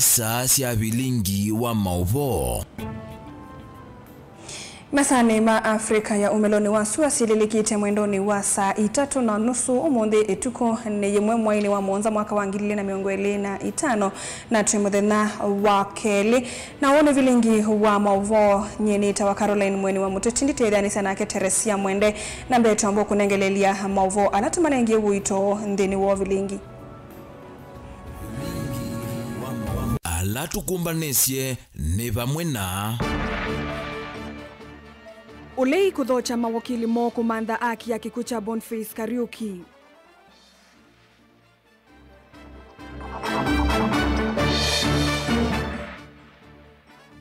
isa cia bilingi wa mauvo. Masane ma Afrika ya umeloni wa suasililikite mwendoni wa saa 3:30 umundi etuko ni yemwe mwaini wa monza mwaka wa 2025 na trimudena wa keli na wone vilingi wa mauvo nyenita wa Caroline mweni wa mututindi tedani sana ke Teresia Mwende na mbeto ambo kunengelelia mauvo anatumanenge wito ndeni wa vilingi alatukumbanesie ne bamwe na Ulei kudhocha mawakili mo kumanda aki ya kikucha Boniface Kariuki.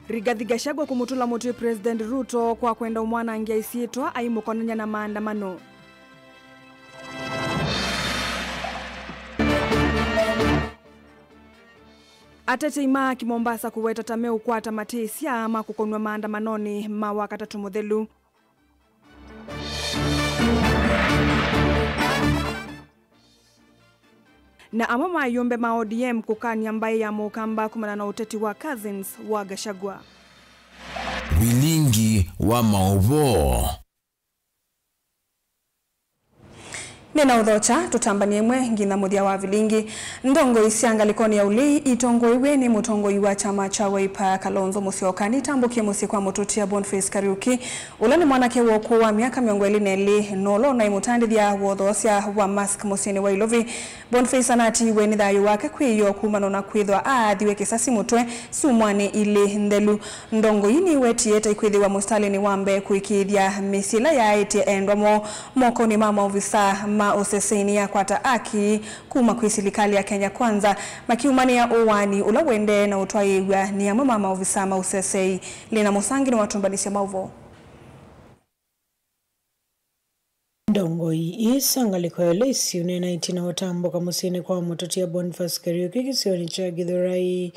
Rigathi Gachagua kumutula mutu President Ruto kwa kwenda umwana angia isietwa aimukonanya na maandamano. Atete ima Mombasa kuweta tameu kwa tamatisia ama kukonwa maandamanoni mawaka 3 muthelu. Na amama yombe ma ODM kukani ambaye ya mukamba kumana na uteti wa cousins wa Gachagua. Bilingi wa mauvo. Nena udhocha tutambanie mwe ngina muthia wa vilingi ndongo isianga likoni ya ulei itongo iwe ni mutongo iwa chama cha Wiper Kalonzo Musyoka ni tambukie musi kwa mututia Boniface Kariuki ulani mwanake woku wa miaka 22 nolo na imutandithia wothosia wa mask musini wa Ilovi. Boniface anati we ni thayu wake kwiyo kumano na kwithwa aathiwe kisasi mutwe sumwane ile ndelu ndongo ini wetieta ikwithiwa mustalini wambe kuikithia misila ya eti endwamo moko ni mama ofisa oseseni ya kwata aki kuma kwa serikali ya Kenya Kwanza makiumani ya owani ulawende na utwaiwa ni ya mama ofisa osesei lina musangi ni watumbanisha mauvo. Ndongoi isanga likoelesi unena itina watambo kamusini kwa mututia Boniface Kariuki kisioni cha Githurai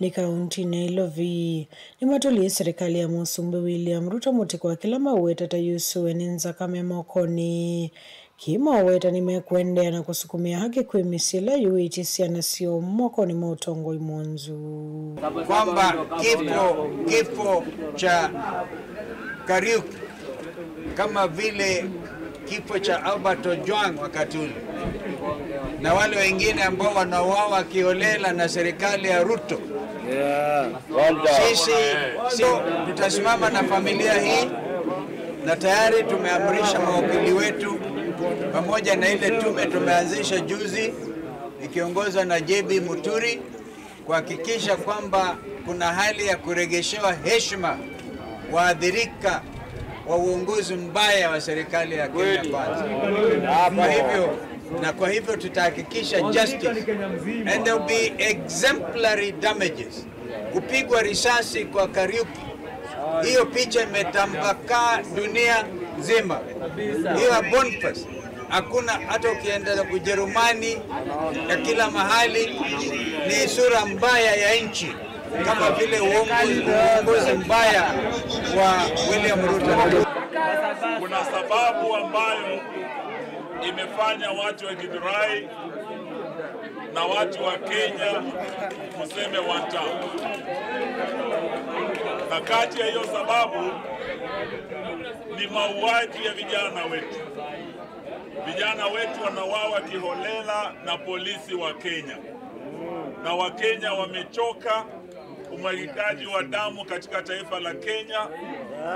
ni kaunti na Ilovi. Ni matuli serikali ya Musumbe William Ruto muti kwa kila maweta tayusu eninza kame mokoni. Kima weta ni mekwende na kusukumia haki kwe misila yuitisia na sio moko ni motongo imonzu. Kwamba kifo cha Kariuki kama vile kifo cha Albert Ojwang wakati ule na wale wengine ambao wanauawa kiolela na serikali ya Ruto. Sisi tutasimama na familia hii na tayari tumeamrisha mawakili wetu pamoja na ile tume tumeanzisha juzi ikiongozwa na JB Muturi kuhakikisha kwamba kuna hali ya kuregeshewa heshima waathirika wa uongozi mbaya wa serikali ya Kenya Kwanza. Kwa hivyo tutahakikisha justice and there will be exemplary damages. Kupigwa risasi kwa Kariuki, hiyo picha imetambaka dunia nzima. Hiyo Boniface hakuna, hata ukienda Ujerumani na kila mahali ni sura mbaya ya nchi kama vile uongozi mbaya wa William Ruto. Kuna sababu ambayo imefanya watu wa Githurai na watu wa Kenya kuseme one time. Na kati ya hiyo sababu ni mauaji ya vijana wetu. Vijana wetu wanauawa kiholela na polisi wa Kenya. Na Wakenya wamechoka umwagikaji wa damu katika taifa la Kenya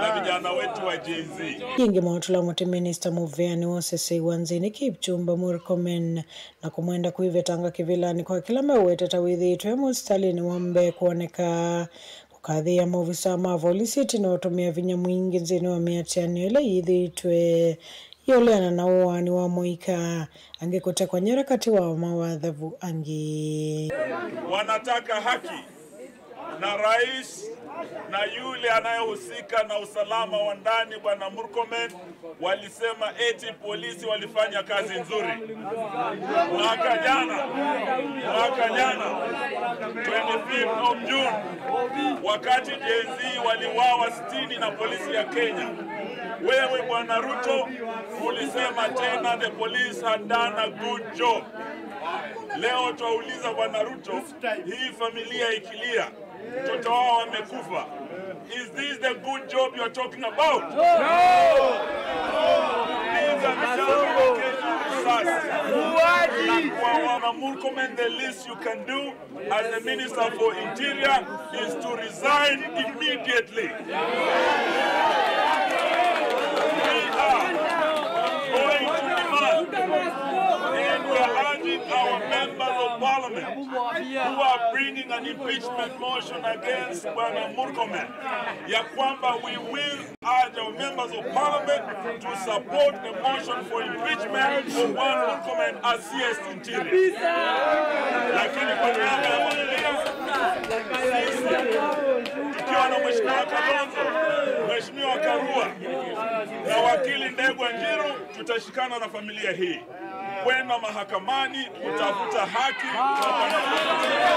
na vijana wetu wa Gen Z. Yingi mwatula mwote Minister Muveani Osesei Wanzini Kipchumba Murkomen na kumwenda kuivetanga kivilani kwa kila mewete tawithi itwe mustalini wambe kuoneka kukadhi ya movisa mavolisi tino otumia vinya mwingi nzini wa miatiani ile yithi itwe yoleana na uwani wa moika angekuta kwa nyerakati wa mawadhavu angi. Wanataka haki na rais na yule anayehusika na usalama wa ndani Bwana Murkomen walisema eti polisi walifanya kazi nzuri. Mwaka jana 25 of June wakati Gen Z waliwawa 60 na polisi ya Kenya, wewe Bwana Ruto ulisema tena the police had done a good job. Leo twauliza Bwana Ruto, hii familia ikilia, mtoto wao wamekufa. Is this the good job you are talking about? No! Murkomen, the least you can do as the Minister for Interior is to resign immediately. We are going to demand, and we are urging our members of parliament who are bringing an impeachment motion against Bwana Murkomen, ya kwamba we will urge our members of parliament to support the motion for impeachment of Bwana Murkomen as CS Interior. Lakini kwa niaba ya familia, tukiwa na Mheshimiwa Kalonzo, Mheshimiwa Karua na wakili Ndegwa Njiru, tutashikana na familia hii kwenda mahakamani kutafuta haki.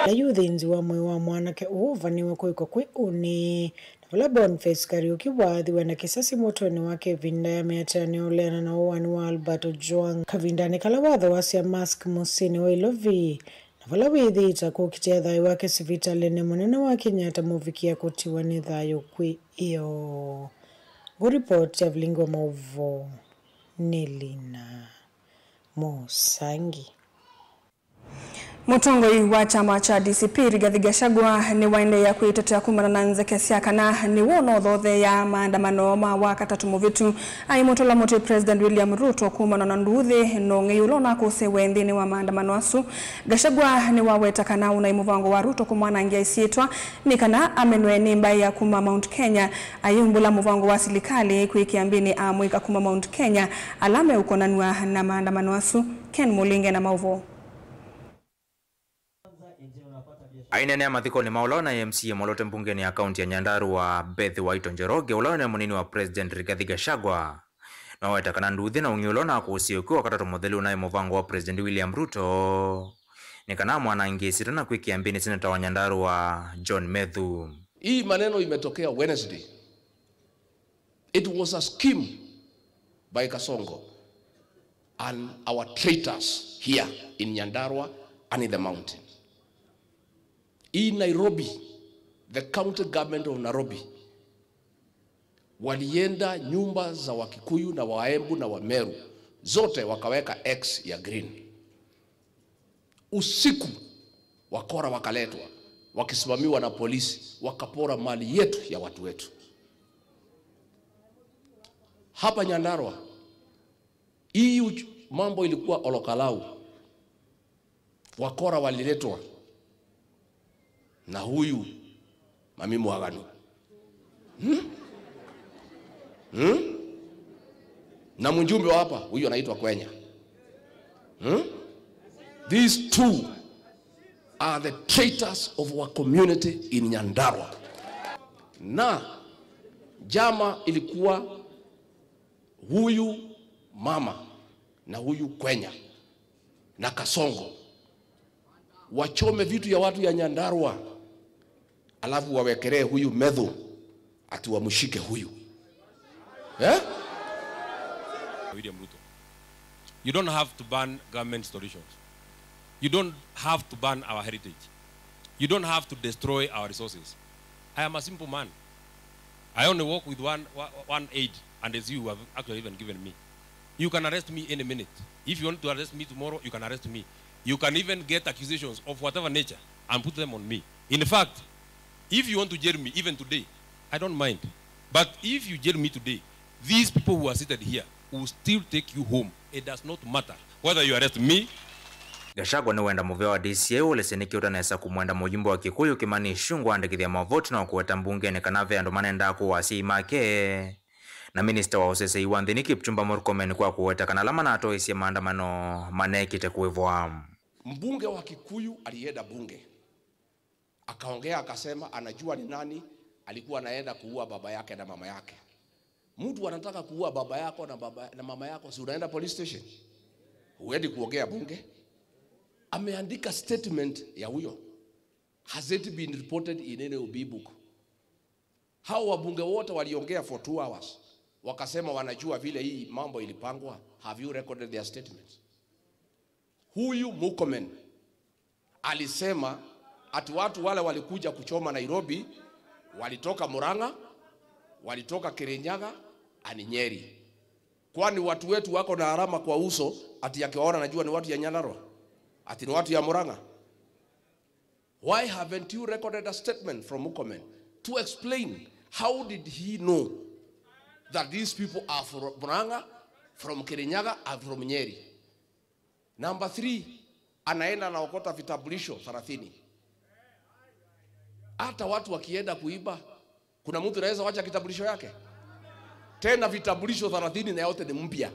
Ayuthinzi wa mwe wa mwanake uvaniwe kwiko kwi uni na Boniface Kariuki wathiwe na kisasi motoni wake vinda ya meatani ulena na uwani wa Albert Ojwang kavindani kala watho wasia mask musini wa Ilovi na vala withi itakuwa kitia thayu wake sivitali ni munene wa Kenyatta muvikia kutiwa ni thayu kwi iyo. Go report ya Vilingo Mauvo Nelina Musangi. Mutongoi wa chama cha DCP Rigathi Gachagua ni waendelea kuitetea kumana na nzeke siakana ni wono thothe ya maandamano ma wakatatu muvitu aimotola muti President William Ruto kumana na nduthi no ngeyulona kusewe nthini wa maandamano asu. Gachagua ni waweta kana una imuvango wa Ruto kumwana ngia isietwa ni kana amenwe nimba ya kuma Mount Kenya ayumbula muvango wa silikali kuikiambini amwika kuma Mount Kenya alame ukonanwa na maandamano asu. Ken Mulinge na Mauvo. Ainene ya mathiko ni maulona MCA molote mbungeni ya kaunti ya Nyandarua Beth Waito Njoroge ulona munini wa President Rigathi Gachagua na watakana nduthi na ungiulona kuhusiukiwa wakati modeli unaye muvango wa President William Ruto nikana mwanangi sitana kuikiambini seneta wa Nyandarua John Methu. Hii maneno imetokea Wednesday. It was a scheme by Kasongo and our traitors here in Nyandarua and in the mountain. In Nairobi, the county government of Nairobi walienda nyumba za Wakikuyu na Waembu na Wameru zote wakaweka X ya green. Usiku wakora wakaletwa wakisimamiwa na polisi wakapora mali yetu ya watu wetu. Hapa Nyandarua hii mambo ilikuwa Olokalau. Wakora waliletwa na huyu Mami Mwaganu. Na mjumbe hapa huyu anaitwa Kwenya. These two are the traitors of our community in Nyandarua. Na jama ilikuwa huyu mama na huyu Kwenya na Kasongo wachome vitu ya watu ya Nyandarua alafu wawekelee huyu Methu ati wamshike huyu. William Ruto. You don't have to ban government solutions. You don't have to ban our heritage. You don't have to destroy our resources. I am a simple man. I only work with one aid, and as you have actually even given me. You can arrest me any minute. If you want to arrest me tomorrow, you can arrest me. You can even get accusations of whatever nature and put them on me. In fact, if you want to jail me even today, I don't mind. But if you jail me today, these people who are seated here will still take you home. It does not matter whether you arrest me. Gachagua ni wenda muveo wa DCA uleseniki utanesa kumwenda mujimbo wa Kikuyu Kimani Ichung'wah andikithia mavoti na kuweta mbungeni kanave andu manenda kuwasi make na minister wa usesei wa nthini Kipchumba Murkomen kwa kuweta kanalama na atoisie maandamano manekite kuivwa. Mbunge wa Kikuyu alienda bunge akaongea akasema anajua ni nani alikuwa anaenda kuua baba yake na mama yake. Mtu anataka kuua baba yako na mama yako, si unaenda police station? Huendi kuongea bunge? Ameandika statement ya huyo. Has it been reported in any OB book? Hao wabunge wote waliongea for 2 hours. Wakasema wanajua vile hii mambo ilipangwa. Have you recorded their statements? Huyu Murkomen alisema ati watu wale walikuja kuchoma Nairobi walitoka Murang'a, walitoka Kirinyaga, ani Nyeri. Kwani watu wetu wako na alama kwa uso ati yakiwaona najua ni watu ya Nyandarua, ati ni watu ya Murang'a? Why haven't you recorded a statement from Murkomen to explain how did he know that these people are from Murang'a, from Kirinyaga, and from Nyeri? Number 3, anaenda naokota vitambulisho 30. Hata watu wakienda kuiba, kuna mtu anaweza wacha kitambulisho yake? Tena vitambulisho 30 na yote ni mpya.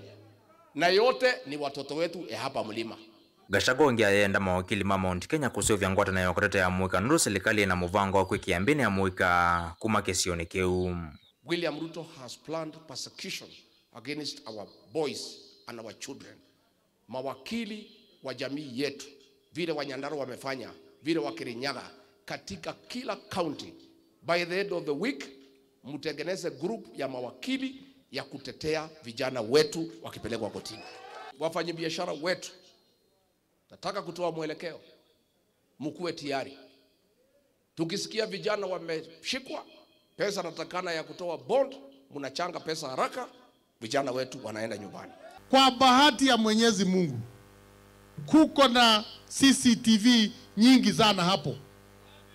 Na yote ni watoto wetu hapa mlima. Gachagua ngiaenda mawakili ma Mount Kenya kusio ngwata na yokorete ya muika nuru serikali na muvango wa kuikiambini ya muika kuma kesioni keu. William Ruto has planned persecution against our boys and our children. Mawakili wa jamii yetu, vile wa Nyandarua wamefanya, vile wa Kirinyaga, katika kila county, by the end of the week, mtengeneze group ya mawakili ya kutetea vijana wetu wakipelekwa kotini. Wafanyabiashara wetu, nataka kutoa mwelekeo, mkuwe tayari. Tukisikia vijana wameshikwa, pesa natakana ya kutoa bond, mnachanga pesa haraka, vijana wetu wanaenda nyumbani. Kwa bahati ya Mwenyezi Mungu, kuko na CCTV nyingi sana hapo.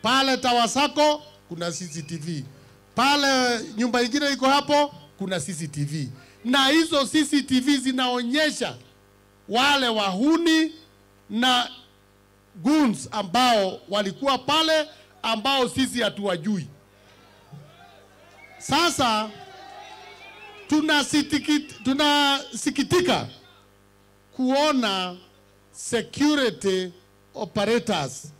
Pale Tawasako kuna CCTV. Pale nyumba ingine iko hapo kuna CCTV. Na hizo CCTV zinaonyesha wale wahuni na goons ambao walikuwa pale ambao sisi hatuwajui. Sasa tunasikitika kuona security operators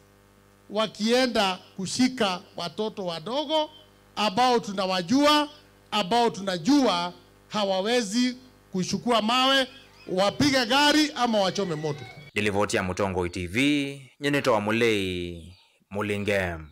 wakienda kushika watoto wadogo ambao tunawajua, ambao tunajua hawawezi kuchukua mawe, wapiga gari ama wachome moto. Dilivotia Mutongo TV, nyenito wa Mulei, Mulingem.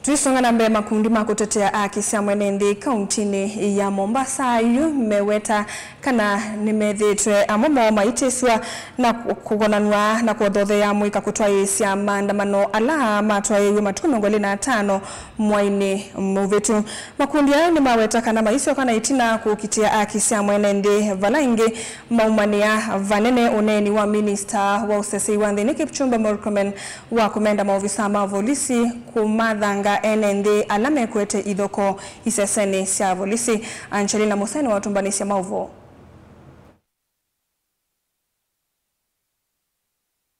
Tuisonga na mbele makundi makutetea haki cia mwenendi kauntini ya Mombasa yu meweta kana nimethitwe amomo maiteswa na kugonanwa na kuothothea muika kutwaisia maandamano ala matwaye matuku 25 mwaini muvitu. Makundi ayo ni maweta kana maisio kana itina kukitia haki cia mwenendi valaingi maumania vanene uneni wa minister wa usesi wa nthini Kipchumba Murkomen wa kumenda maofisa ma polisi kumathanga NND alame kwete idhoko iseseni cia polisi. Angelina Museni wa tumbanisha mauvo.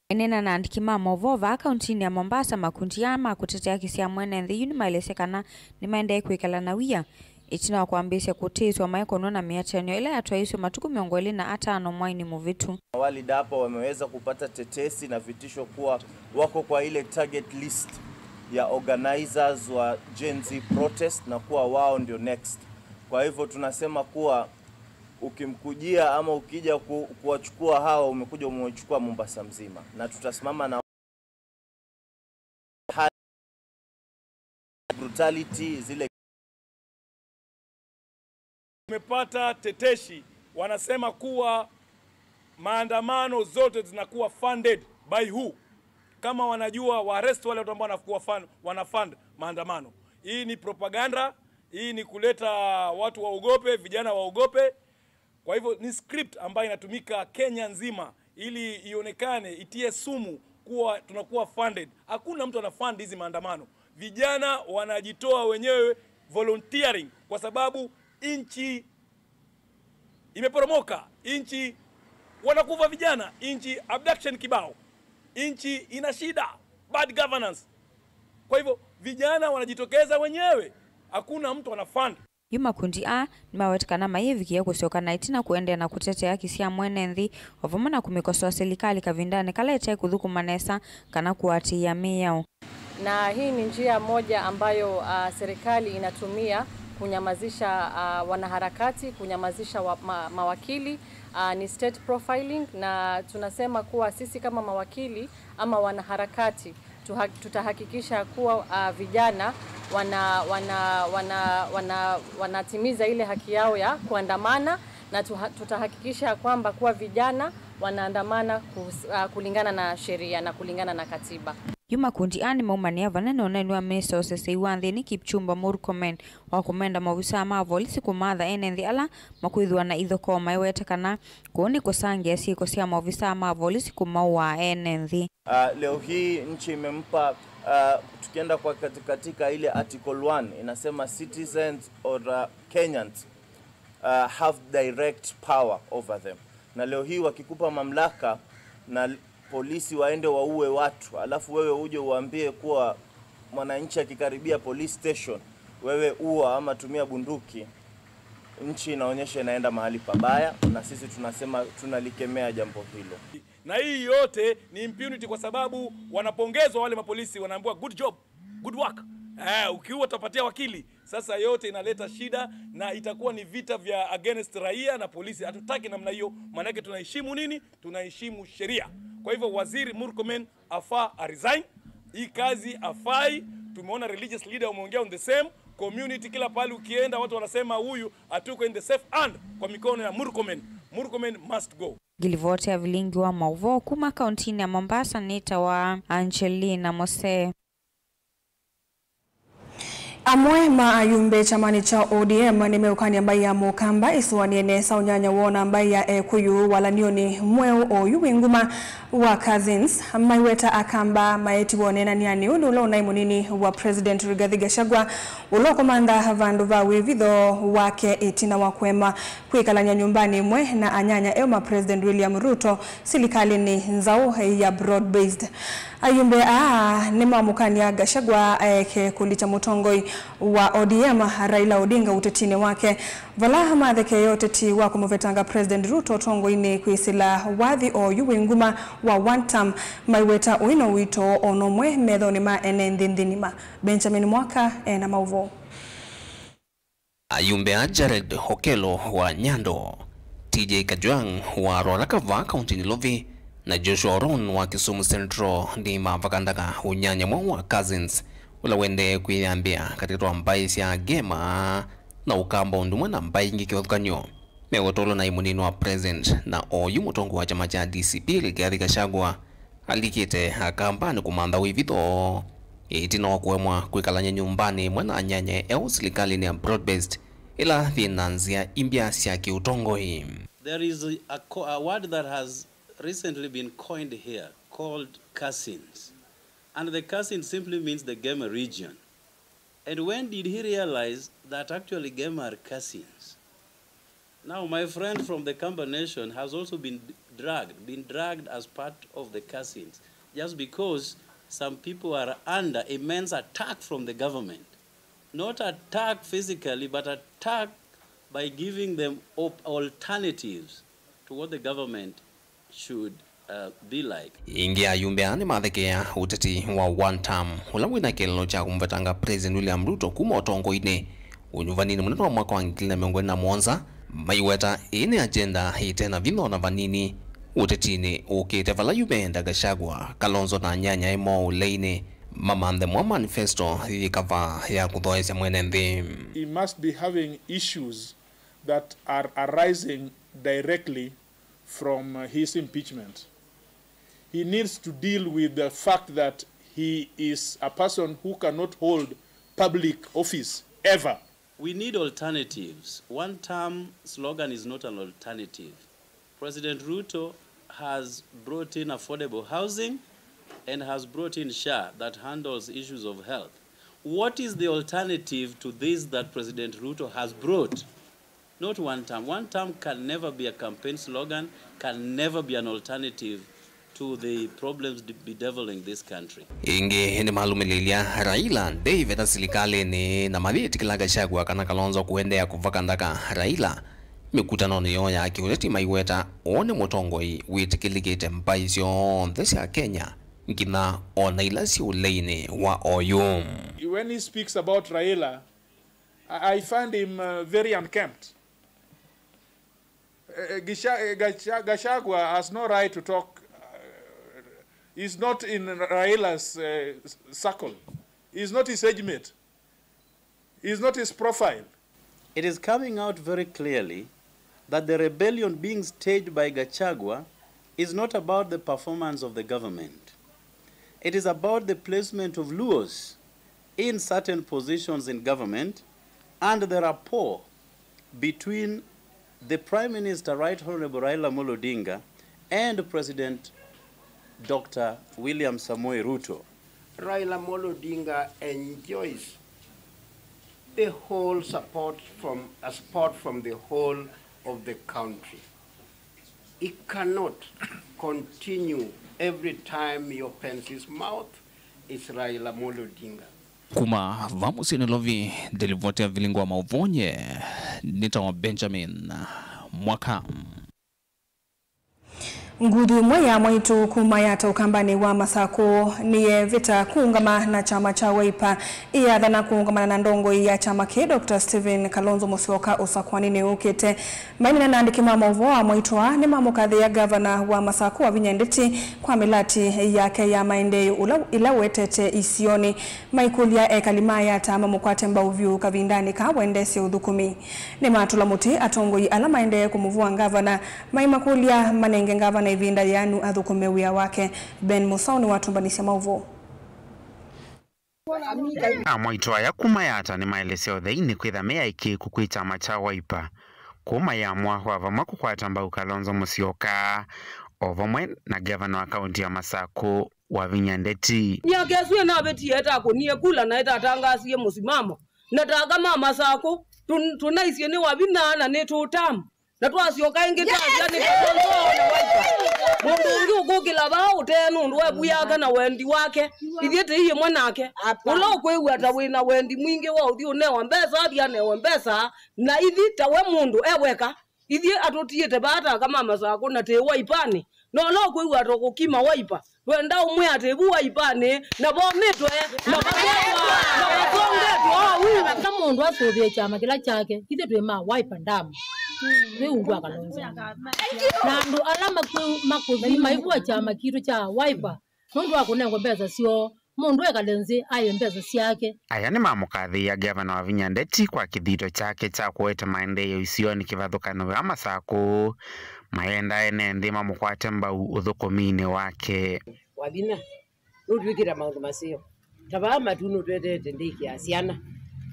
Enena na andiki mauvo va kauntini ya Mombasa makundi ya makutetea haki cia mwenendi yuni maelesekana ni maende kuikala na wia. Itina wa kuambisha kutiswa maikono na miachanyo ila yatwaiswa matuku 25 mwaini muvitu. Awali dapo wameweza kupata tetesi na vitisho kuwa wako kwa ile target list ya organizers wa Gen Z protest na kuwa wao ndio next. Kwa hivyo tunasema kuwa ukimkujia ama ukija kuwachukua hao umekuja umewachukua Mombasa mzima, na tutasimama na brutality zile. Tumepata teteshi wanasema kuwa maandamano zote zinakuwa funded by who? Kama wanajua wa arrest wale watu ambao wanafund maandamano. Hii ni propaganda, hii ni kuleta watu waogope, vijana waogope. Kwa hivyo ni script ambayo inatumika Kenya nzima ili ionekane, itie sumu kuwa tunakuwa funded. Hakuna mtu anafund hizi maandamano. Vijana wanajitoa wenyewe volunteering kwa sababu inchi imeporomoka, inchi wanakufa vijana, inchi abduction kibao. Inchi ina shida, bad governance. Kwa hivyo vijana wanajitokeza wenyewe, hakuna mtu anafund. Yuma kundi a ni mawetikana maivi ya kusioka na itina kuendea na kutetea haki cia mwenendi wavumana kumikosoa serikali kavindane kalete kudhuku manesa kana kuatia miao. Na hii ni njia moja ambayo serikali inatumia kunyamazisha wanaharakati, kunyamazisha mawakili. Ni state profiling, na tunasema kuwa sisi kama mawakili ama wanaharakati tutahakikisha kuwa vijana wanatimiza ile haki yao ya kuandamana, na tutahakikisha kwamba kuwa vijana wanaandamana kulingana na sheria na kulingana na katiba. Yuma kundi ani maumania vanene onenwa Minister Osese Iwanthini Kipchumba Murkomen wa kumenda mawisa ma polisi kumatha enenthi ala makwithwa na ithoko maiwetekana kuoni kusangia siku cia mawisa ma polisi kumaua enenthi. Leo hii nchi imempa tukienda kwa katika ile article 1 inasema citizens or Kenyans have direct power over them. Na leo hii wakikupa mamlaka na polisi waende waue watu, alafu wewe uje uambie kuwa mwananchi akikaribia police station wewe ua ama tumia bunduki, nchi inaonyesha inaenda mahali pabaya, na sisi tunasema tunalikemea jambo hilo. Na hii yote ni impunity kwa sababu wanapongezwa wale mapolisi, wanaambiwa good job, good work. Ukiua utapatia wakili. Sasa yote inaleta shida na itakuwa ni vita vya against raia na polisi. Hatutaki namna hiyo, maana yake tunaheshimu nini? Tunaheshimu sheria. Kwa hivyo Waziri Murkomen afaa resign. Hii kazi afai. Tumeona religious leader wameongea on the same community, kila pale ukienda watu wanasema huyu atuko in the safe hand kwa mikono ya Murkomen. Murkomen must go. Gilivote ya vilingi wa Mauvo kuma kauntini ya Mombasa nita wa Angelina Mose. Amwe maayumbe chamani cha ODM nimeukani ambaye ya Mukamba isuwaniene saunyanya wona ambaye ya kuyu wala nioni mweo o yuwinguma wa Cousins maiweta akamba maeti wonena niani ulo na imunini wa President Rigathi Gachagua ulo komanda vandu vawe vidho wake itina wakwema kuikalanya nyumbani mwe na anyanya ema President William Ruto silikali ni nzao ya broad based. Ayumbe ni mamukania Gachagua ke kulicha mutongoi wa ODM Raila Odinga utetini wake vala matheke yote ti wako muvetanga President Ruto tongo ini kuisila wathi o yuwinguma wa one term maiweta uino wito onomwe methoni ma enendindinima. Benjamin Mwaka na Mauvo. Ayumbe Jared Hokelo wa Nyando, TJ Kajwang wa Rorakava County Nilovi na Joshua Ron wa Kisumu Central ndi mavakandaka unyanya mwa Cousins ula wende kuiambia katika mbai sia gema na ukamba ndumwe na mbai ngi kiotkanyo mewotolo na imunino wa President na oyu mutongo wa chama cha DCP Rigathi Gachagua alikite akamba ni kumanda wivito itino kuemwa kuikalanya nyumbani mwana anyanye serikali ni broad based ila finanzia imbia sia kiutongo hii. There is a word that has recently been coined here called Cousins, and the Cousins simply means the Gema region. And when did he realize that actually Gema are cousins? Now my friend from the Kamba Nation has also been dragged as part of the Cousins, just because some people are under immense attack from the government. Not attack physically, but attack by giving them alternatives to what the government should be like. Ingi ayumbe ani mathekea uteti wa one term ula wina kelelo cha kumvetanga President William Ruto kuma otongo ine unyuvanini mweneto wa mwaka wa 2017 maiweta ine agenda itena vino na vanini utetini ukite vala yubenda Gachagua Kalonzo na nyanya emo uleine mamande mwa manifesto ikava ya kuthoesya mwenenthi. He must be having issues that are arising directly from his impeachment. He needs to deal with the fact that he is a person who cannot hold public office ever. We need alternatives. One term slogan is not an alternative. President Ruto has brought in affordable housing and has brought in SHA that handles issues of health. What is the alternative to this that President Ruto has brought? Not one term. One term can never be a campaign slogan, can never be an alternative to the problems bedeviling this country. Inge ni malumililia Raila David asilikale ni na madhiti kila Gachagua kana Kalonzo kuendea kuvakandaka Raila mikutano niyo ya kiuleti maiweta one motongoi witikilikite mpaisyo nthesi ya Kenya ngina ona ilasi uleine wa oyo. When he speaks about Raila, I find him very unkempt. Gachagua has no right to talk. He's not in Raila's circle. He's not his age mate. He's not his profile. It is coming out very clearly that the rebellion being staged by Gachagua is not about the performance of the government. It is about the placement of Luos in certain positions in government and the rapport between the Prime Minister, Right Honorable Raila Amolo Odinga, and President Dr. William Samoei Ruto. Raila Amolo Odinga enjoys the whole support from the whole of the country. It cannot continue every time he opens his mouth, it's Raila Amolo Odinga. Kuma vamos inilovi delivotea vilingwa mauvonye nitawa Benjamin Mwaka. Ngudu mwaya mwaitu kumayata ukambani wa Masako niye vita kuungama na chama cha Wiper iya dhana kuungama na ndongo ya chama ke Dr. Stephen Kalonzo Musyoka usakwani ni ukete maini na nandiki mama uvoa mwaitwa ni mamu kadhi ya governor wa Masako wa Vinyandeti kwa milati yake ya maendeyo ilawetete isioni maikulia ekalimaya tama mkwate mbauviu kavindani ka wendesi udhukumi ni matula muti atongo ala maendeyo kumuvua governor maimakulia manenge governor ivinda yanu adhukumewia wake Ben Musauni watumbanisia mauvo. Mwaitwa ya kumayata ni maeleseo dhaini kwitha mea iki kukuita macha Wiper kuma ya mwaho avamwa kukwata mbau Kalonzo Musyoka ovamwe na governor wa kaunti ya Masako wa Vinyandeti. Niageswe na beti yeta ko nie kula na eta tangasie musimamo na taga mama Sako tunaisiye ni wabina na ne tutam na twasyoka ingita yani Kalonzo na Wiper mundu ukukila bao tenu ndwe buyaga na wendi wake ithiete iye mwanake ulo kwegwa ta wina wendi mwingi wa uthi une wa mbesa bia ne wa mbesa na ithi ta we mundu eweka ithi atutiete bata kama Masako na te Wiper no lo kwegwa to kukima Wiper wenda umwe atebu Wiper na bometwe na bakwa na bakonge kama mundu asovye chama kila chake ithi twe ma Wiper ndamu weungwa Kalonzo nandu alama makuzima ikuwa chama kitu cha Wiper mundu akunengwa mbeza sio mundu ekalenzi aye mbeza siake. Aya ni mamukathi ya governor wa Vinyandeti kwa kithito chake cha kuweta maendeyo isioni kivathukano wa Masako maenda ene ndima mukwate mbau uthukumine wake wabina nutwikira maundu masio tabama tunu twetete ndiki asiana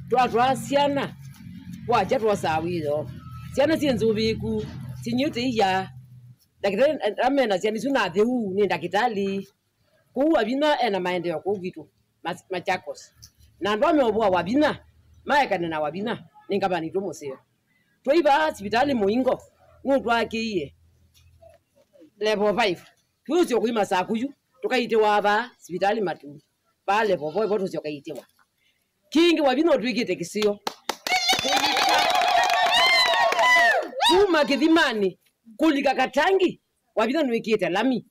twatwasiana wacha twasawiro siana sienzubiku sinyute iya dakitali amena siani suna theu ni dakitali ku wabina ena maendeleo ku gitu Machakos na ndo ameobua wabina maekane na wabina ningabani tumusio twiba hospitali muingo nutwa akiye level 5 tuzo kuima sakuyu tukaite waba hospitali matu ba level 5 boto sio kaitewa kingi wabina twikite kisio kuma kithimani kulika katangi wabina nwikite lami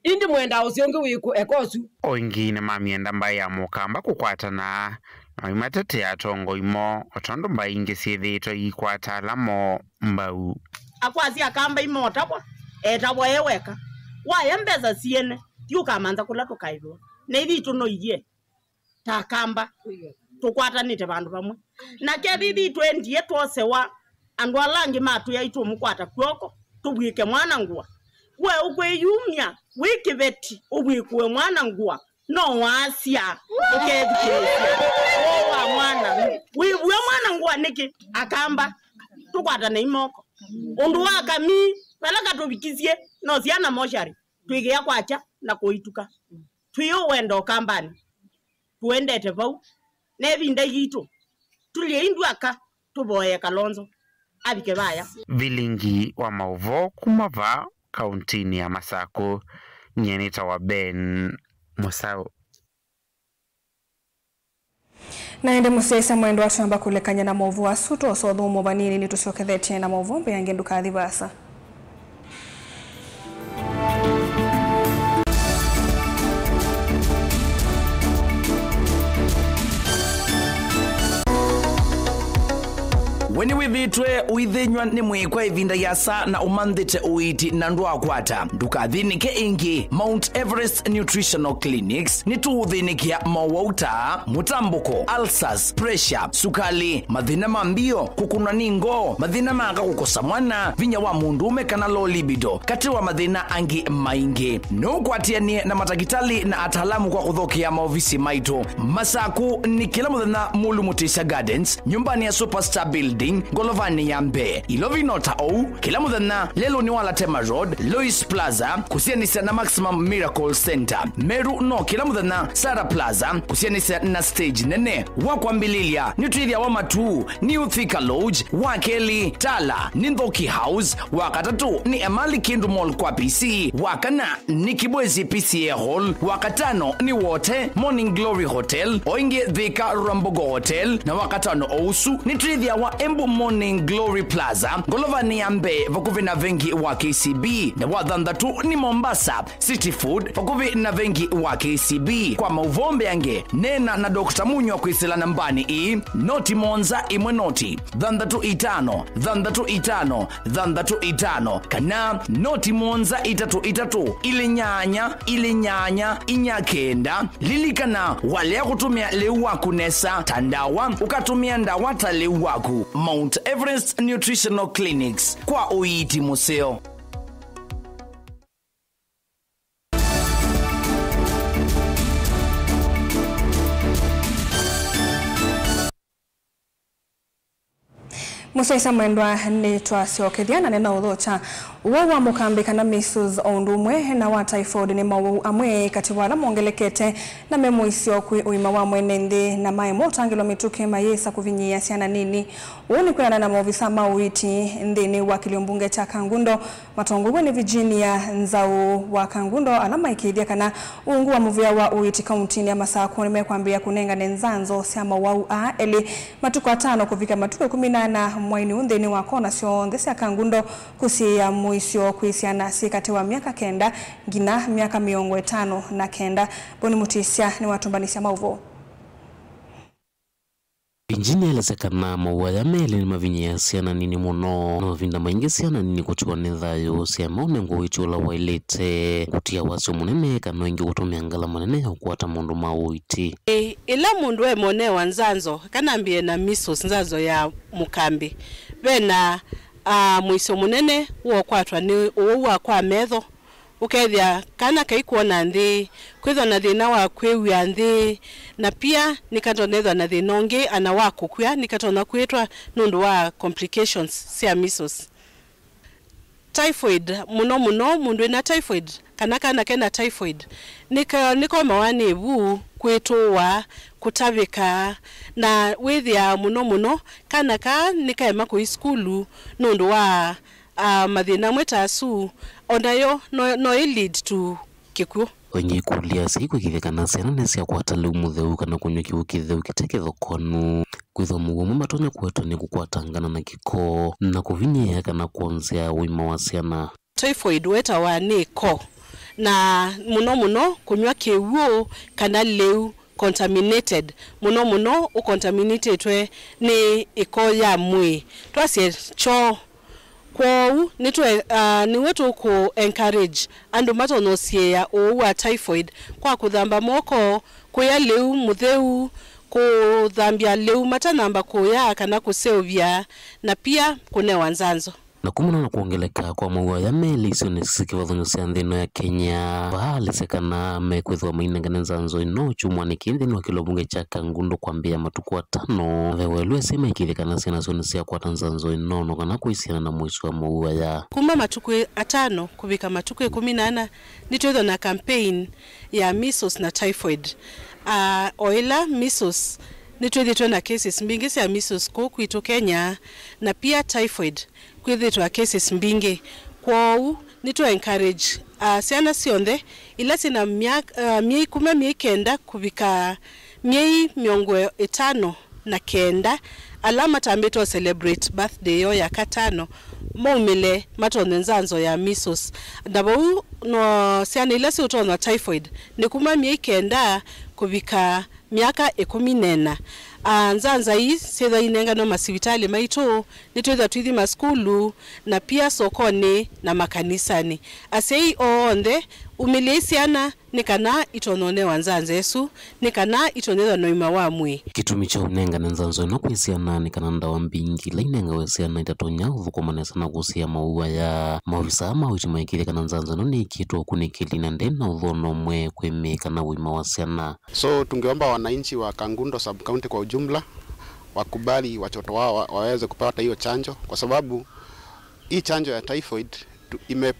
indi mwenda usionge wiku ekosu oingine mamienda mbai ya mukamba kukwatana na imatete atongo imo otondo mbai ingi sithito ikwata lamo mbau akwasi akamba imo tabwa etabwa eweka wa mbeza siene yuka manza kula tukaibwa na ithi tuno iye takamba tukwatanite bandu bamwe na kebibi 20 yetose wa andu alangi matu yaitu mukwata kwoko tubwike mwana ngua we ukweyumya wikibeti ubwikuwe mwana ngua no wasia ukethikirisia wa mwana we mwana ngua niki akamba tukwata na imoko undu wakami balaka tubikizie no siana moshari twigia kwacha na kuituka twiyo wendo kambani tuendete bau nebinde gitu tulie indwaka tuboye Kalonzo abike baya vilingi wa mauvo kumava kauntini ya Masako nyenita wa Ben Musau. Naende musesa mwendo watu amba kulekanya na movu wa suto so dhumo banini ni tusiokedhete na movu mbe yange nduka adhibasa. weni withitwe uithinywa ni mwikwa ivinda yasa na umanthite uiti na ndu akwata ndukathinike ingi. Mount Everest Nutritional Clinics ni tuuthinikia mawauta, mutambuko, ulcers, pressure, sukali, mathina mambio, kukunwa ningo, mathina maka kukosa mwana, vinya wa mundume kana low libido, kati wa mathina angi maingi. Nukwatianie na matagitali na atalamu kwa kuthokia maofisi maitu. Masaku ni kila muthenya Mulu Mutisha Gardens, nyumbani ya Superstar Building, Golovani ya Mbe. Ilovi nota ou, kila muthenya lelo ni wala Tema Road, Lois Plaza, kusianisa na Maximum Miracle Center. Meru no kila muthenya Sarah Plaza, kusianisa na stage nene. Wakwambililia nitwithia wa matu ni Uthika Lodge, Wakeli, Tala, Nindhoki House, wakatatu ni Emali Kindu Mall kwa PC, wakana ni Kibwezi PCA Hall, wakatano ni Wote Morning Glory Hotel, oinge Thika Rambogo Hotel, na wakatano ousu ni trivia wa Embu Morning Glory Plaza, Golovani ya Mbe vakuvi na vengi wa KCB, na wathandatu ni Mombasa City Food vakuvi na vengi wa KCB. Kwa mauvombe yange nena na Dr. Munyo kwisila nambani i noti monza imwe noti thandatu itano kana noti monza itatu ili nyanya inyakenda lilikana wale kutumia leu waku nesa tandawa ukatumia ndawa ta leu waku. Mount Everest Nutritional Clinics kwa uiti museo. Musaisa mwendwa ni twaciokethia na uthocha wa mukambi kana measles ondumwe na wa typhoid ni mawu amwe kati wala mongelekete na memuisio kwi uima wa mwene nthi na mae motangilo mituke mayesa kuvinyia ciana nini. Uoni kwenda na maofisa mauiti nthini wa kiliombunge cha Kangundo matongo ni Virginia Nzau wa Kangundo alama ikithia kana ungu wa muvia wa uiti kauntini ya Masako nimekwambia kunenga nenzanzo cia mawau a eli matuko 5 kuvika matuko 18 mwaini unthini wa kona cio nthi cia Kangundo kusia muisio kwisiana sikati wa miaka 9 ngina miaka 59. Boni Mutisha ni watumbanisha mauvo. Injini elesekana maua ya mele ni mavinyia siana nini muno na mavinda maingi siana nini kuchua nithayo siya maune nguo ichula wailete kutia wasio munene kano ingi kutumia ngala munene ukuata mundu mauiti. Ila mundu we mone wanzanzo kanambie na measles nzanzo ya mukambi wena muisio munene uo kwatwa ni uwa kwa metho ukethia kana kaikuona nthi kwithwa na thina wa kwewia nthi na pia nikatondethwa na thina ungi ana wa kukwia nikatona kwitwa nundu wa complications cia measles. Typhoid muno mundu ina typhoid kana kena typhoid niko mawani bu kwitwa kutavika na withia muno kana nikaema ku skulu nundu wa mathina mwetasu onayo no lead to kikuo. Wenye kulia siku kithekana siana nesia kwata leu mutheu kana kunyo kiu kitheu kiteke thokonu kwithwa mugumu matonya kwetu ni kukwatangana na kiko na kuvinyia kana kuonzea uima wa siana. Typhoid weta wa niko na muno kunywa kiuo kana leu contaminated muno ucontaminated ni iko ya mwi twasie cho kwau ni wetu ku encourage andu matonosia uwa typhoid kwa kuthamba moko kuya leu mutheu kuthambia leu matanamba kuya kana kuseovia na pia kunewa nzanzo. Na kumuna na kuongeleka kwa maua ya meli isio nisiki wathonyo sia nthino ya Kenya baali sekana mekwithwa mainengane nzanzo ino chumwa ni kinthini wa kilobunge cha Kangundo kwambia matuku 5 vewelwe sema ikithikana siana sio nisia kwa nzanzo ino no kana kuisiana na mwisho wa maua ya kuma matuku 5 kuvika matuku 18 nitwethwa na campaign ya measles na typhoid. Oila measles nitwethitwe na cases mbingi cia measles kwitu Kenya na pia typhoid kwithitwa cases mbingi kwau nitu encourage siana sionthe ila sina miei 19 kuvika miei 59 alama tambito celebrate birthday yo ya katano maumile matone nzanzo ya measles ndabo no siana ile si utona typhoid ni kuma miekenda kubika miaka 14 nzanza hii sedha inenga no masivitali maito nitweza twithi maskulu na pia sokoni na makanisani asei onde umilisiana nikana itonone wanzanza Yesu nikana itoneza noima wamwe kitumi cha unenga na nzanzo no kwisiana nikana ndawa mbingi lainenga wesiana itatonya uvukomanesa na kusia maua ya maulisa ama uchimaikile kana nzanzo no ni kitu kunikili na ndena udhono mwe kwemeka na wima wasiana. So tungeomba wananchi wa Kangundo sub county kwa ujumla wakubali watoto wao waweze kupata hiyo chanjo, kwa sababu hii chanjo ya typhoid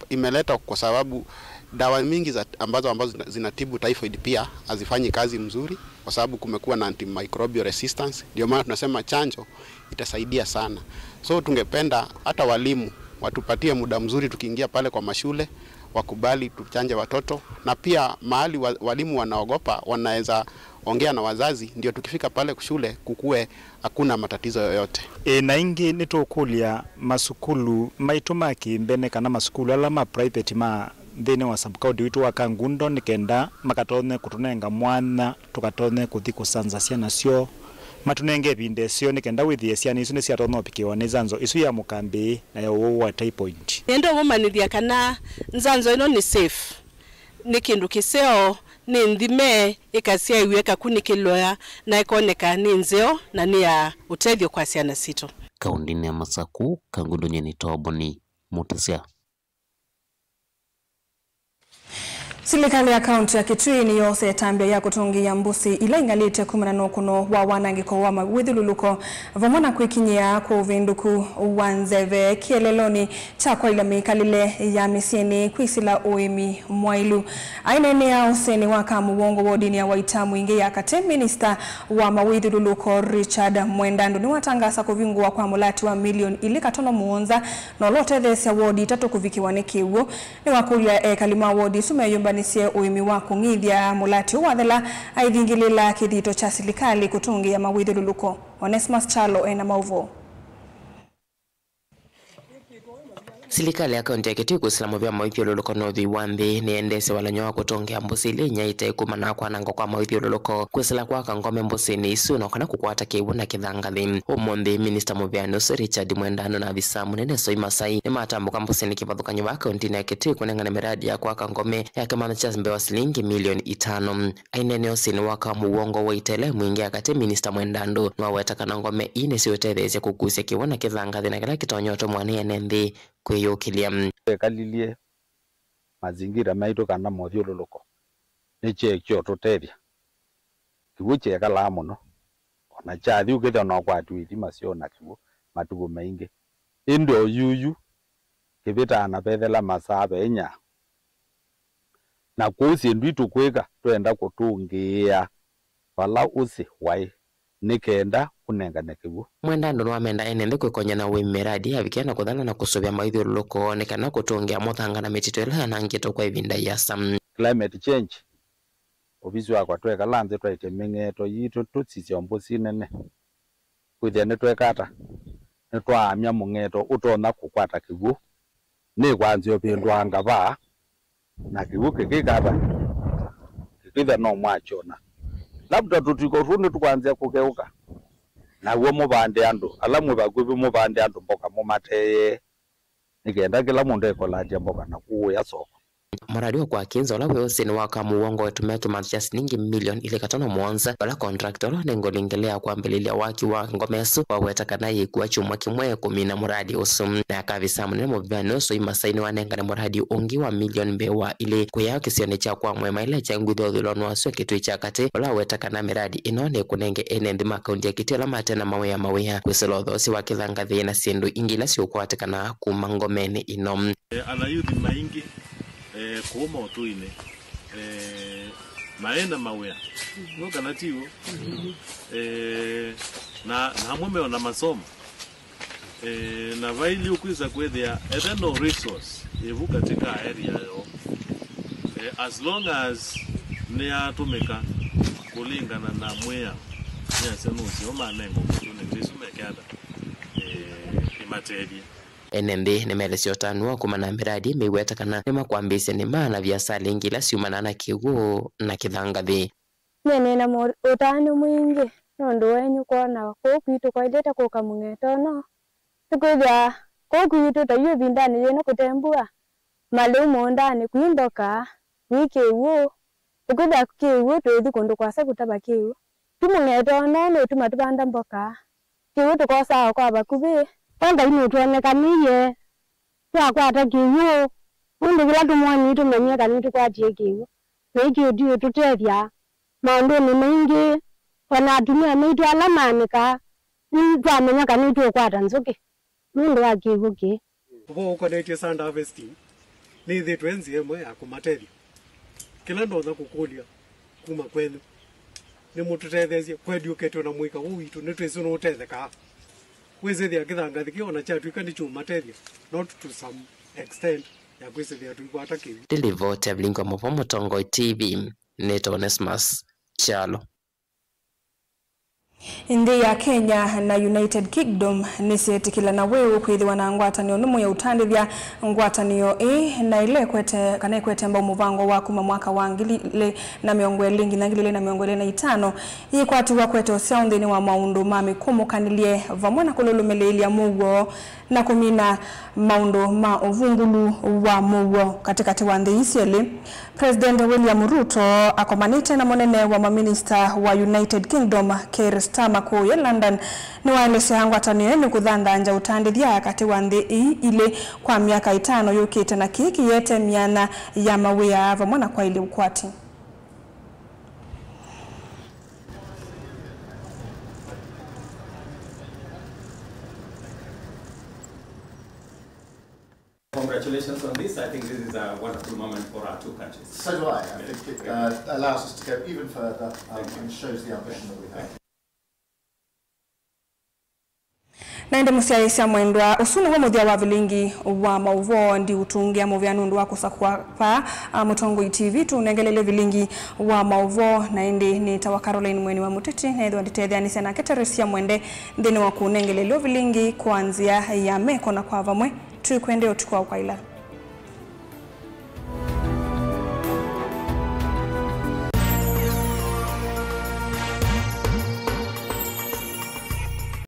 imeleta kwa sababu dawa mingi ambazo zinatibu typhoid pia hazifanyi kazi mzuri, kwa sababu kumekuwa na antimicrobial resistance. Ndio maana tunasema chanjo itasaidia sana. So tungependa hata walimu watupatie muda mzuri tukiingia pale kwa mashule, wakubali tuchanje watoto, na pia mahali walimu wanaogopa wanaweza ongea na wazazi, ndio tukifika pale shule kukue hakuna matatizo yoyote. Na ingi nitukulia masukulu maitumaki mbene kana masukulu alama private ma thine wa subcounty witu wa Kangundo nikenda makatone kutunenga mwana tukatone kuthi kusanza ciana cio matunenge binde cio nikenda withie ciana icio ni cia tono pikiwa ni nzanzo isu ya mukambi na ya wa typhoid nendo gumanithia kana nzanzo ino ni safe ni kindu kiseo ni ndime ikasia iweka kunikiloya na ikoneka ni nzeo na ni ya utethio kwa ciana sito kaundini ya Masaku Kangundo nyeni toboni Mutesia. Serikali ya kaunti ya Kitui ni yose tambia ya kutungia mbusi ila ingalite kumana kuno wa wanangiko wa mawithululuko vamona kwikinyia ku vinduku wanzeve kieleloni cha kwa ila mikalile ya misieni kwisila uimi mwailu ainene ya useni waka muwongo wodini ya Waitamu inge ya kate minister wa mawithululuko Richard Mwendando ni watangasa kuvingua kwa mulati wa milioni ili katono muonza na lote thesi ya wodi tatu kuvikiwa nekiwo ni wakulia kalima wodi sumeyumba nisie uimi wa kungithia mulati wathela aithingilila kithito cha serikali kutungia mawithululuko. Onesmus Chalo ena mauvo. Serikali ya kaunti ya Kitui kusilamu vya mawithululuko nothi wambi ni endese walanyoa kutongea mbusi ili nyaita ikumana kwa nango kwa mawithululuko kusila kwa kangome mbusi ni isu na kana kukwata kiwu na kithangathi. Umuthi minister Muvianus Richard Mwendano na visa munene Soi Masai ni matambuka mbusi ni kivathukanyo wa kaunti ya Kitui kunengana miradi ya kwa kangome ya kimano cha mbewa shilingi milioni 5 ainene osini waka muwongo wa itele mwingi akate minister Mwendando na wetaka na ngome ine siwetethesya kukusia kiwu na kithangathi na kila kitonyoto mwane enendi kwiyokilia kalilie mazingira maitu kana mothiululuko niche kyo tuteria kiguche kala muno ona chathi ukitha no kwatwiti macio na kibu matugo maingi indo yuyu kivita na bethela masabe nya na kusi ndwitu kweka twenda kutungia wala usi wai nikenda kunengana kibu. Mwendando no amenda enende kwikonya na wimiradi yabikiana kuthana na kusubia maithululuko nekana kutungia muthanga na mitito ila nangito kwa ivinda ya sam climate change obisi wakwa tweka lanze twaite mengeto yitu tutsisya mbusi nene kwithia ne twekata ne twamya mungeto utona kukwata kibu ni kwanzio pindwa ngava na kibu kikikata kikitha no mwachona labda tutiko runi tukwanzia kugeuka na uwo mubande andu alamwe bagubi mubande andu mboka mumateye nikenda kila mundu ekolaje mboka na kuya soko. Muradi wa kwa kinza wala weyose ni waka muwongo wetumia kimano cha shilingi milioni ile katano mwanza wala contractor nengo lingelea kwa mbelilia waki wa ngomesu wawetaka na yikuwa chumwa kimwe kumina muradi usum na akavisa munene Muvianus Soi Masai ni wanenga na muradi ungi wa milioni mbewa ile kuya kisione cha kwa mwema ile cha ngudho dhulonu wasio Kitui cha kate wala wetaka na miradi inone kunenge enendi makaundi ya Kitui ala matena mawea kwisilo dhosi wa kithangathi na siendu ingila si ukuateka na kumangomeni inom anayuthi maingi kuoma otuine maenda mawea no kana tiwo na hamwe na masomo na vaili ukwiza kwethia no resource evu katika area yo as long as ni atumika kulingana na mwea ya senusi o manengo kutune ndisumekada imateria NMB nimelesio tanua kumana miradi miwetakana nimakwambise ni maana biashara ingila siumana na kigu na kithangathi nena utani mwingi nondo wenyu kona ko kwitu kwa ileta ko kamungeto no tukuja ko kwitu tayo bindani yena kutembua malumo ndani kuindoka wikewo tukuja kewo twethi kundu kwasa kutaba kewo tumungeto no tumatubanda mboka kewo tukosa kwa bakubi onda ino tuonekaniye twakwata kewo undu kila tumwani tumenye kani tukwatie kewo wiki ndio tutethia maundu ni maingi ona atumia maitu alamanika ni twamenya kani tukwata nzuki mundu wa kewo ke ubo ukonetie sand harvesting ni the twenzi yemwe akumateria kila ndo za kukulia kuma kwenu ni mututethezie kwediuketwe na mwika witu ni twese no utetheka wezethia kithangathi kiona chatu ikani chumateria not to some extent ya kwesethia tuikwata kiwi Delivote Blingo Mopo Tongo TV Neto Onesmus Chalo. Indi ya Kenya na United Kingdom nisietikila na wewe kwithiwa na ngwatanio numu ya utandithia ngwatanio na ile kwete kana kwete mba muvango wa kuma mwaka wa 2025 ikwatiwa kwete oseonde ni wa maundu ma mikumu kanilie vamwe na kululumelelia mugo na kumina maundu ma ovungulu wa mugo katikati wa nthi isieli. President William Ruto akomanite na monene wa maminista wa United Kingdom Keir Starmer kuya London ni waelesea ngwatanio ni kuthandanja utandithia kati wa nthi ile kwa miaka 5 yukite na kiki yete miana ya mawia vamwe na kwa ile ukwati. Congratulations on this. I think this is a wonderful moment for our two countries. So do I. I think it allows us to go even further and shows the ambition that we have. Naende musiaisia mwendwa usunu wa muthia wa vilingi wa mauvo ndi utungia muvianu ndu wa kusakwa pa Mutongo TV tunengelele vilingi wa mauvo naende ni tawa Caroline Mweni wa Muteti na edho nditethia ni sena keteresia mwende ndini wa kunengelele vilingi kuanzia ya meko na kwa vamwe tuikwende utukwa ukaila.